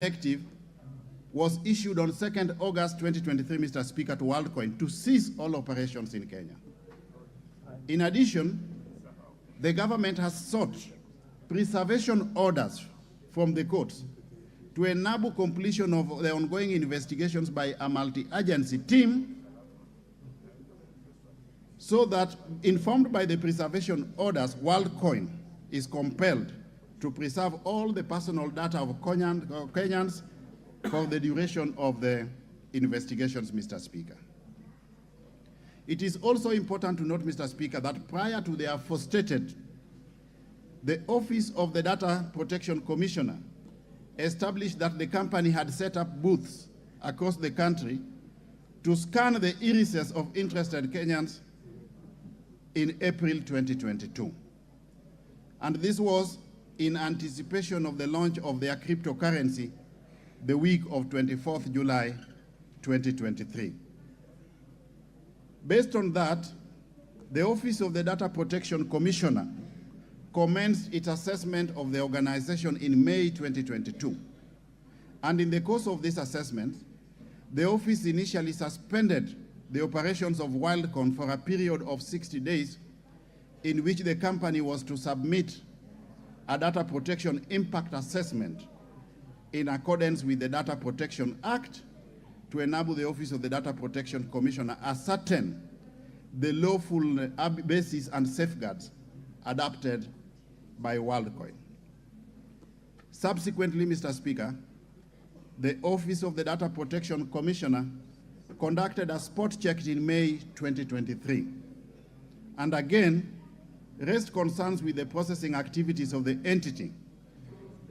directive was issued on 2nd August 2023, Mr. Speaker, to Worldcoin to cease all operations in Kenya. In addition, the government has sought preservation orders from the courts to enable completion of the ongoing investigations by a multi-agency team, so that, informed by the preservation orders, Worldcoin is compelled to preserve all the personal data of Kenyans for the duration of the investigations, Mr. Speaker. It is also important to note, Mr. Speaker, that prior to the aforestated, the Office of the Data Protection Commissioner established that the company had set up booths across the country to scan the irises of interested Kenyans in April 2022. And this was in anticipation of the launch of their cryptocurrency the week of 24th July 2023. Based on that, the Office of the Data Protection Commissioner commenced its assessment of the organization in May 2022. And in the course of this assessment, the office initially suspended the operations of Worldcoin for a period of 60 days, in which the company was to submit a data protection impact assessment in accordance with the Data Protection Act to enable the Office of the Data Protection Commissioner ascertain the lawful basis and safeguards adopted by Worldcoin. Subsequently, Mr. Speaker, the Office of the Data Protection Commissioner conducted a spot check in May 2023, and again raised concerns with the processing activities of the entity,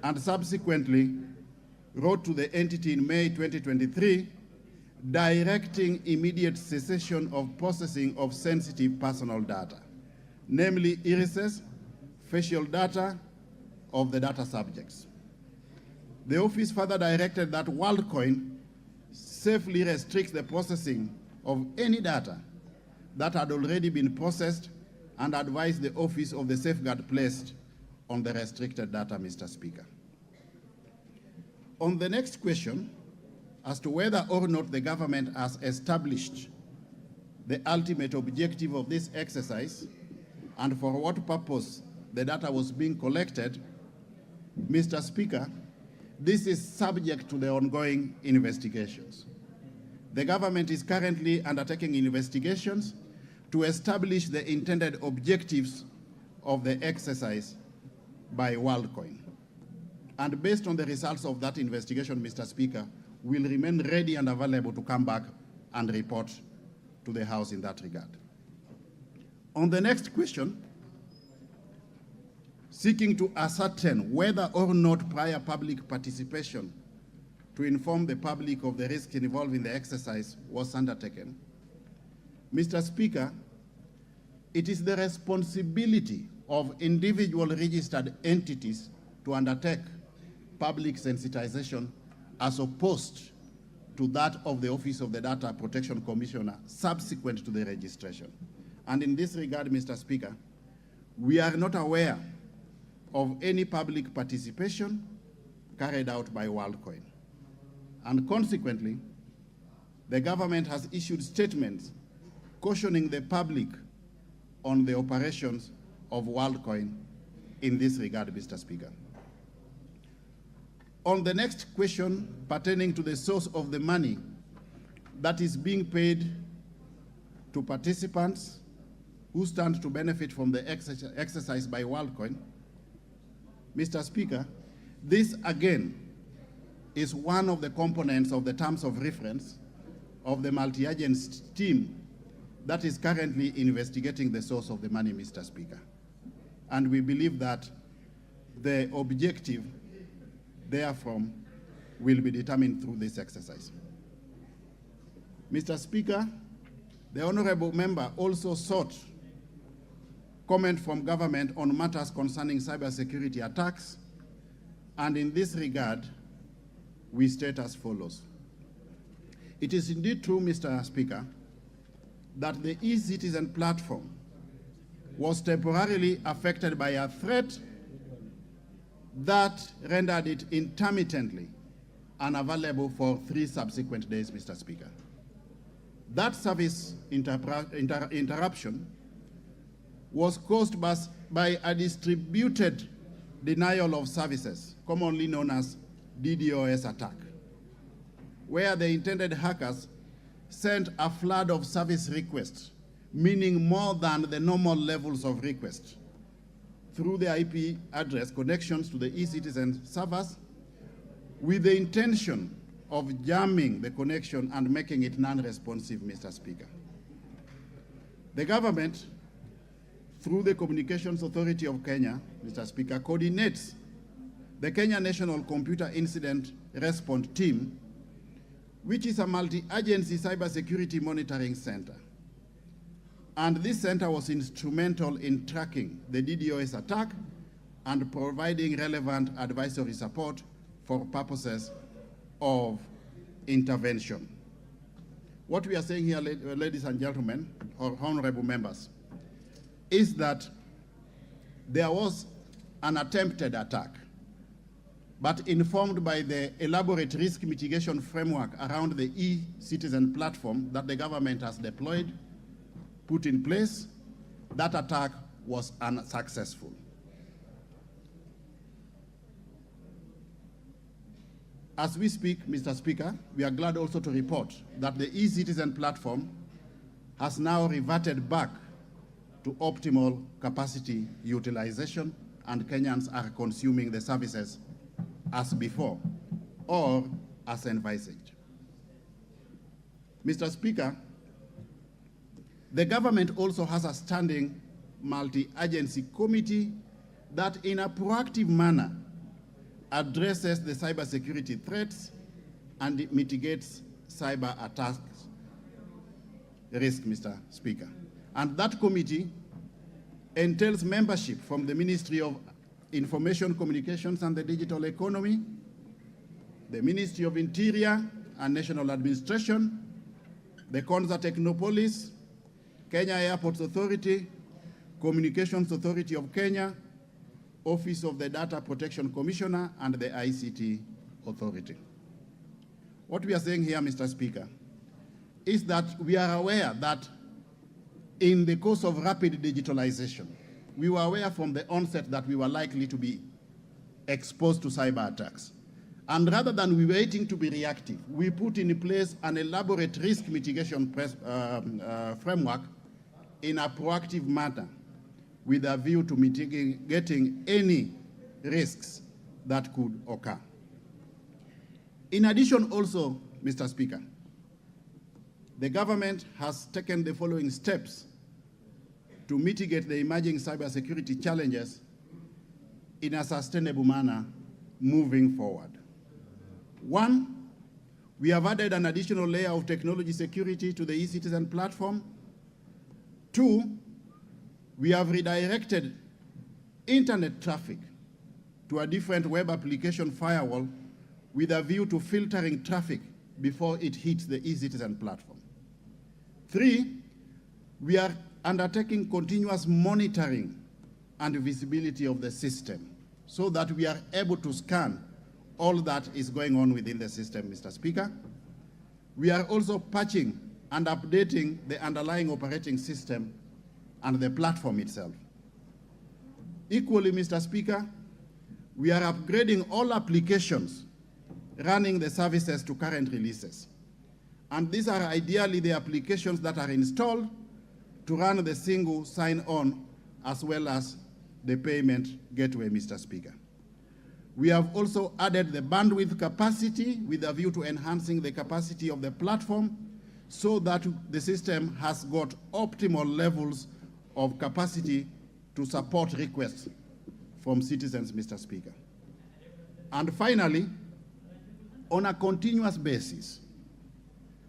and subsequently wrote to the entity in May 2023 directing immediate cessation of processing of sensitive personal data, namely irises, facial data of the data subjects. The office further directed that Worldcoin safely restricts the processing of any data that had already been processed, and advised the office of the safeguard placed on the restricted data, Mr. Speaker. On the next question, as to whether or not the government has established the ultimate objective of this exercise and for what purpose the data was being collected, Mr. Speaker, this is subject to the ongoing investigations. The government is currently undertaking investigations to establish the intended objectives of the exercise by Worldcoin. And based on the results of that investigation, Mr. Speaker, we'll remain ready and available to come back and report to the House in that regard. On the next question, seeking to ascertain whether or not prior public participation to inform the public of the risks involved in the exercise was undertaken, Mr. Speaker, it is the responsibility of individual registered entities to undertake public sensitization as opposed to that of the Office of the Data Protection Commissioner subsequent to the registration. And in this regard, Mr. Speaker, we are not aware of any public participation carried out by Worldcoin. And consequently, the government has issued statements cautioning the public on the operations of Worldcoin in this regard, Mr. Speaker. On the next question pertaining to the source of the money that is being paid to participants who stand to benefit from the exercise by Worldcoin, Mr. Speaker, this again is one of the components of the terms of reference of the multi-agency team that is currently investigating the source of the money, Mr. Speaker. And we believe that the objective therefrom will be determined through this exercise. Mr. Speaker, the honorable member also sought comment from government on matters concerning cybersecurity attacks, and in this regard, we state as follows. It is indeed true, Mr. Speaker, that the e-citizen platform was temporarily affected by a threat that rendered it intermittently unavailable for 3 subsequent days, Mr. Speaker. That service interruption was caused by a distributed denial of services, commonly known as DDoS attack, where the intended hackers sent a flood of service requests, meaning more than the normal levels of requests, through the IP address connections to the eCitizen servers, with the intention of jamming the connection and making it non-responsive, Mr. Speaker. The government, through the Communications Authority of Kenya, Mr. Speaker, coordinates the Kenya National Computer Incident Response Team, which is a multi-agency cybersecurity monitoring center. And this center was instrumental in tracking the DDoS attack and providing relevant advisory support for purposes of intervention. What we are saying here, ladies and gentlemen, or honorable members, is that there was an attempted attack, but informed by the elaborate risk mitigation framework around the eCitizen platform that the government has deployed, put in place, that attack was unsuccessful. As we speak, Mr. Speaker, we are glad also to report that the eCitizen platform has now reverted back to optimal capacity utilization, and Kenyans are consuming the services as before or as envisaged. Mr. Speaker, the government also has a standing multi-agency committee that in a proactive manner addresses the cybersecurity threats and it mitigates cyber attacks risk, Mr. Speaker. And that committee entails membership from the Ministry of Information Communications and the Digital Economy, the Ministry of Interior and National Administration, the Konza Technopolis, Kenya Airports Authority, Communications Authority of Kenya, Office of the Data Protection Commissioner, and the ICT Authority. What we are saying here, Mr. Speaker, is that we are aware that in the course of rapid digitalization, we were aware from the onset that we were likely to be exposed to cyber attacks. And rather than waiting to be reactive, we put in place an elaborate risk mitigation framework in a proactive manner with a view to mitigating any risks that could occur. In addition also, Mr. Speaker, the government has taken the following steps to mitigate the emerging cybersecurity challenges in a sustainable manner moving forward. 1, we have added an additional layer of technology security to the eCitizen platform. 2, we have redirected internet traffic to a different web application firewall with a view to filtering traffic before it hits the eCitizen platform. 3, we are undertaking continuous monitoring and visibility of the system so that we are able to scan all that is going on within the system, Mr. Speaker. We are also patching and updating the underlying operating system and the platform itself. Equally, Mr. Speaker, we are upgrading all applications running the services to current releases. And these are ideally the applications that are installed to run the single sign-on as well as the payment gateway, Mr. Speaker. We have also added the bandwidth capacity with a view to enhancing the capacity of the platform so that the system has got optimal levels of capacity to support requests from citizens, Mr. Speaker. And finally, on a continuous basis,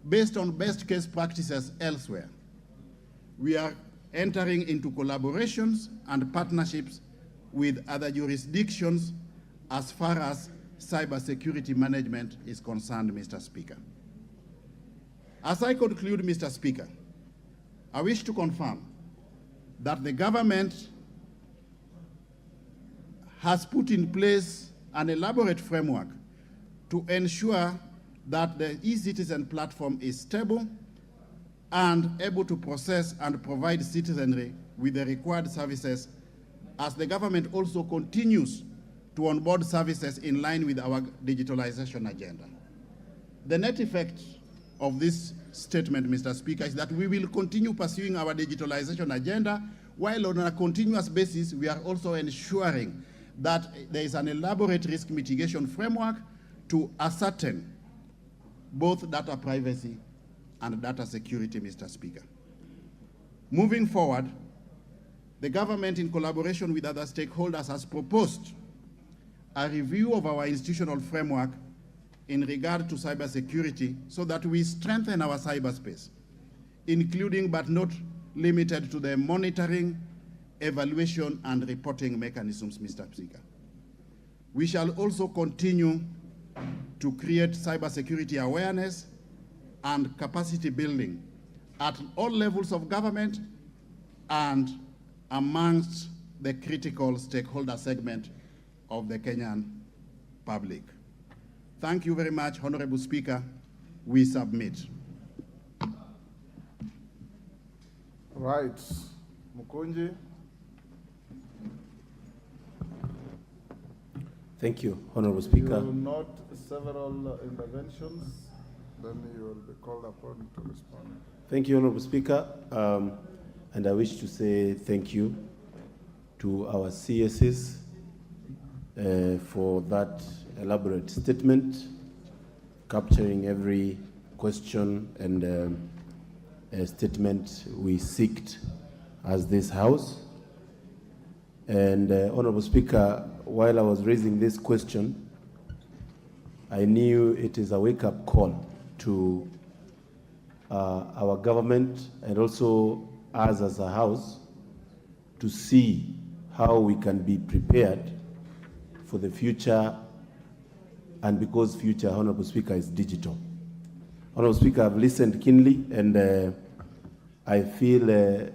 based on best case practices elsewhere, we are entering into collaborations and partnerships with other jurisdictions as far as cybersecurity management is concerned, Mr. Speaker. As I conclude, Mr. Speaker, I wish to confirm that the government has put in place an elaborate framework to ensure that the e-citizen platform is stable and able to process and provide citizenry with the required services, as the government also continues to onboard services in line with our digitalization agenda. The net effect of this statement, Mr. Speaker, is that we will continue pursuing our digitalization agenda, while on a continuous basis, we are also ensuring that there is an elaborate risk mitigation framework to ascertain both data privacy and data security, Mr. Speaker. Moving forward, the government, in collaboration with other stakeholders, has proposed a review of our institutional framework in regard to cybersecurity so that we strengthen our cyberspace, including but not limited to the monitoring, evaluation, and reporting mechanisms, Mr. Speaker. We shall also continue to create cybersecurity awareness and capacity building at all levels of government and amongst the critical stakeholder segment of the Kenyan public. Thank you very much, Honorable Speaker. We submit. Right. Mukunji. Thank you, Honorable Speaker. You will note several interventions, then you will be called upon to respond. Thank you, Honorable Speaker. And I wish to say thank you to our CSs for that elaborate statement, capturing every question and statement we seeked as this House. And Honorable Speaker, while I was raising this question, I knew it is a wake-up call to our government and also us as a House to see how we can be prepared for the future, and because future, Honorable Speaker, is digital. Honorable Speaker, I've listened keenly, and I feel the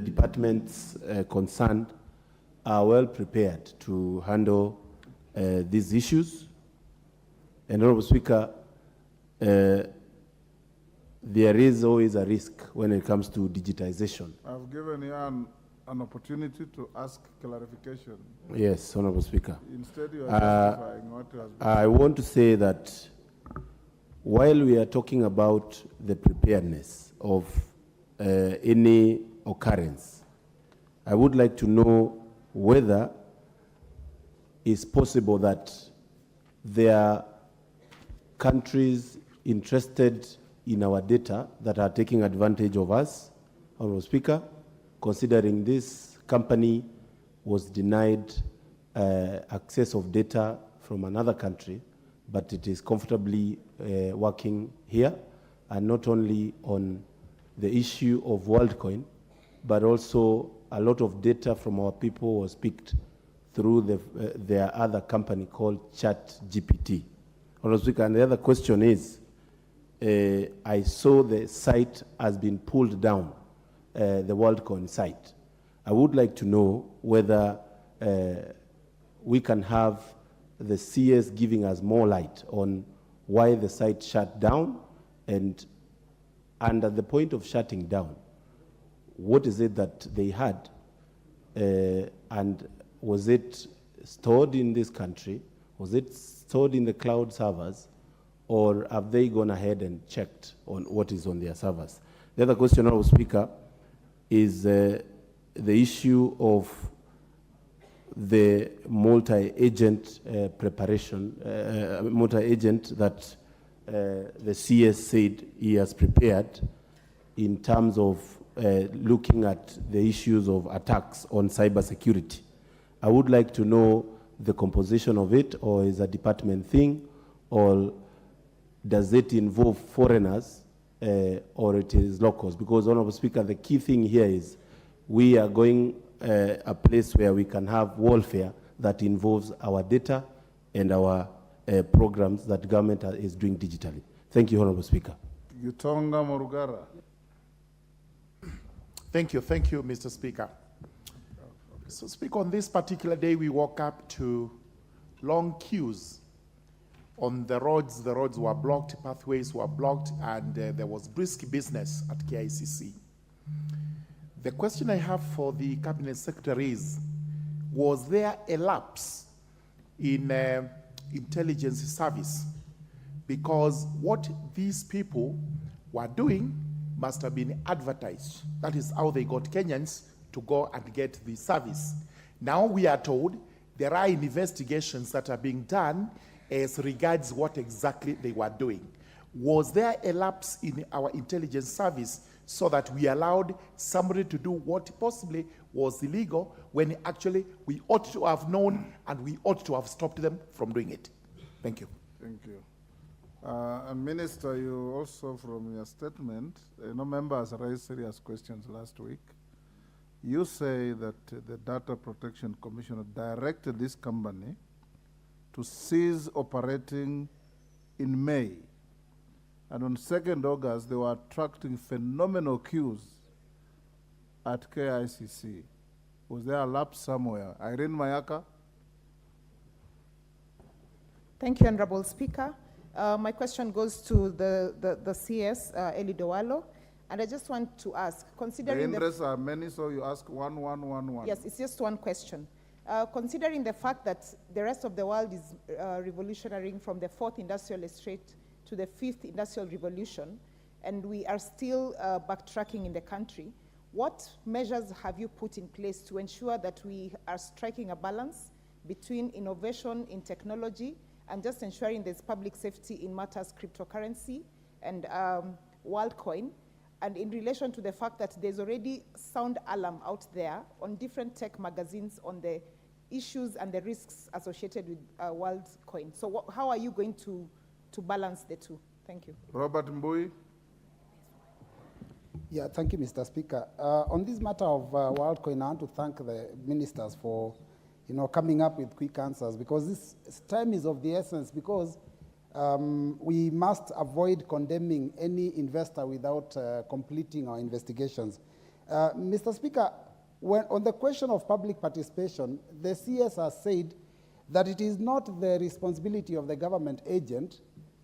departments concerned are well prepared to handle these issues. And Honorable Speaker, there is always a risk when it comes to digitization. I've given you an opportunity to ask clarification. Yes, Honorable Speaker. Instead, you are justifying what has been I want to say that while we are talking about the preparedness of any occurrence, I would like to know whether it's possible that there are countries interested in our data that are taking advantage of us, Honorable Speaker, considering this company was denied access of data from another country, but it is comfortably working here, and not only on the issue of Worldcoin, but also a lot of data from our people was picked through their other company called ChatGPT. Honorable Speaker, and the other question is, I saw the site has been pulled down, the Worldcoin site. I would like to know whether we can have the CS giving us more light on why the site shut down, and at the point of shutting down, what is it that they had, and was it stored in this country? Was it stored in the cloud servers, or have they gone ahead and checked on what is on their servers? The other question, Honorable Speaker, is the issue of the multi-agent preparation, multi-agent that the CS said he has prepared in terms of looking at the issues of attacks on cybersecurity. I would like to know the composition of it, or is a department thing, or does it involve foreigners, or it is locals? Because, Honorable Speaker, the key thing here is we are going a place where we can have warfare that involves our data and our programs that government is doing digitally. Thank you, Honorable Speaker. Gitonga Morugara. Thank you, Mr. Speaker. So, Speaker, on this particular day, we woke up to long queues on the roads. The roads were blocked, pathways were blocked, and there was brisk business at KICC. The question I have for the Cabinet Secretary is, was there a lapse in intelligence service? Because what these people were doing must have been advertised. That is how they got Kenyans to go and get the service. Now we are told there are investigations that are being done as regards what exactly they were doing. Was there a lapse in our intelligence service so that we allowed somebody to do what possibly was illegal when actually we ought to have known and we ought to have stopped them from doing it? Thank you. Thank you. And Minister, you also, from your statement, members raised serious questions last week. You say that the Data Protection Commissioner directed this company to cease operating in May. And on 2nd August, they were attracting phenomenal queues at KICC. Was there a lapse somewhere? Irene Mayaka? Thank you, Honorable Speaker. My question goes to the CS, Eli Dowalo. And I just want to ask, considering the interests are many, so you ask one. Yes, it's just one question. Considering the fact that the rest of the world is revolutionary from the 4th industrial estate to the 5th industrial revolution, and we are still backtracking in the country, what measures have you put in place to ensure that we are striking a balance between innovation in technology and just ensuring there's public safety in matters cryptocurrency and Worldcoin? And in relation to the fact that there's already sound alarm out there on different tech magazines on the issues and the risks associated with Worldcoin. So how are you going to balance the two? Thank you. Robert Mbui. Yeah, thank you, Mr. Speaker. On this matter of Worldcoin, I want to thank the ministers for, coming up with quick answers, because this time is of the essence, because we must avoid condemning any investor without completing our investigations. Mr. Speaker, on the question of public participation, the CS has said that it is not the responsibility of the government agent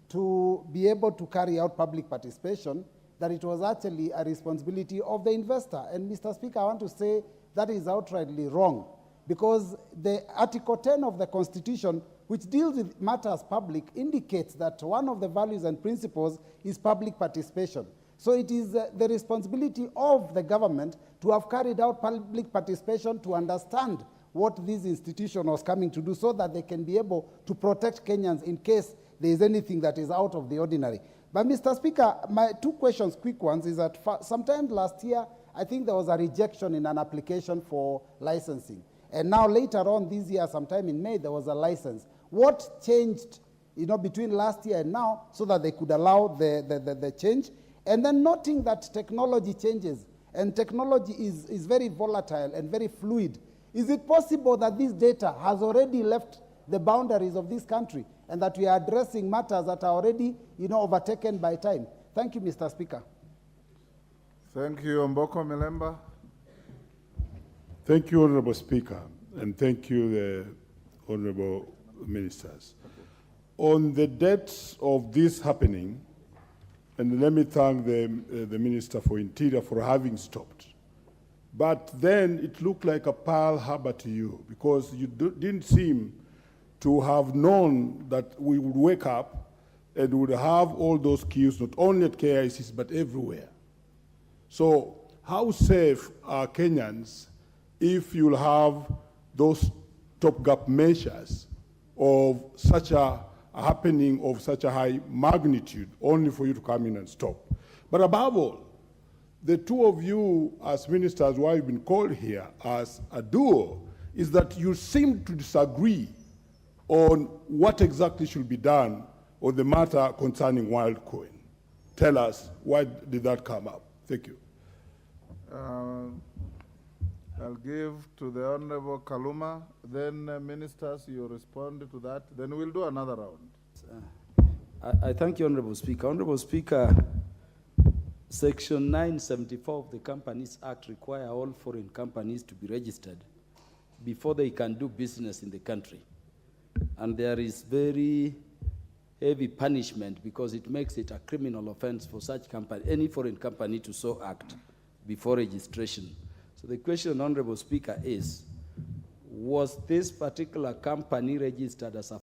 to be able to carry out public participation, that it was actually a responsibility of the investor. And Mr. Speaker, I want to say that is outrightly wrong, because the Article 10 of the Constitution, which deals with matters public, indicates that one of the values and principles is public participation. So it is the responsibility of the government to have carried out public participation to understand what this institution was coming to do, so that they can be able to protect Kenyans in case there is anything that is out of the ordinary. But Mr. Speaker, my two questions, quick ones, is that sometime last year, I think there was a rejection in an application for licensing. And now later on this year, sometime in May, there was a license. What changed, between last year and now, so that they could allow the change? And then noting that technology changes, and technology is very volatile and very fluid, is it possible that this data has already left the boundaries of this country, and that we are addressing matters that are already, overtaken by time? Thank you, Mr. Speaker. Thank you, Mboko Milemba. Thank you, Honorable Speaker, and thank you, the Honorable Ministers. On the date of this happening, and let me thank the Minister for Interior for having stopped. But then it looked like a Pearl Harbor to you, because you didn't seem to have known that we would wake up and would have all those queues, not only at KICs, but everywhere. So how safe are Kenyans if you'll have those stopgap measures of such a happening of such a high magnitude, only for you to come in and stop? But above all, the two of you as ministers, why you've been called here as a duo, is that you seem to disagree on what exactly should be done on the matter concerning Worldcoin. Tell us, why did that come up? Thank you. I'll give to the Honorable Kaluma, then ministers, you respond to that, then we'll do another round. I thank you, Honorable Speaker. Honorable Speaker, Section 974 of the Companies Act require all foreign companies to be registered before they can do business in the country. and there is very heavy punishment because it makes it a criminal offense for such company, any foreign company to so act before registration. So the question, Honorable Speaker, is, was this particular company registered as a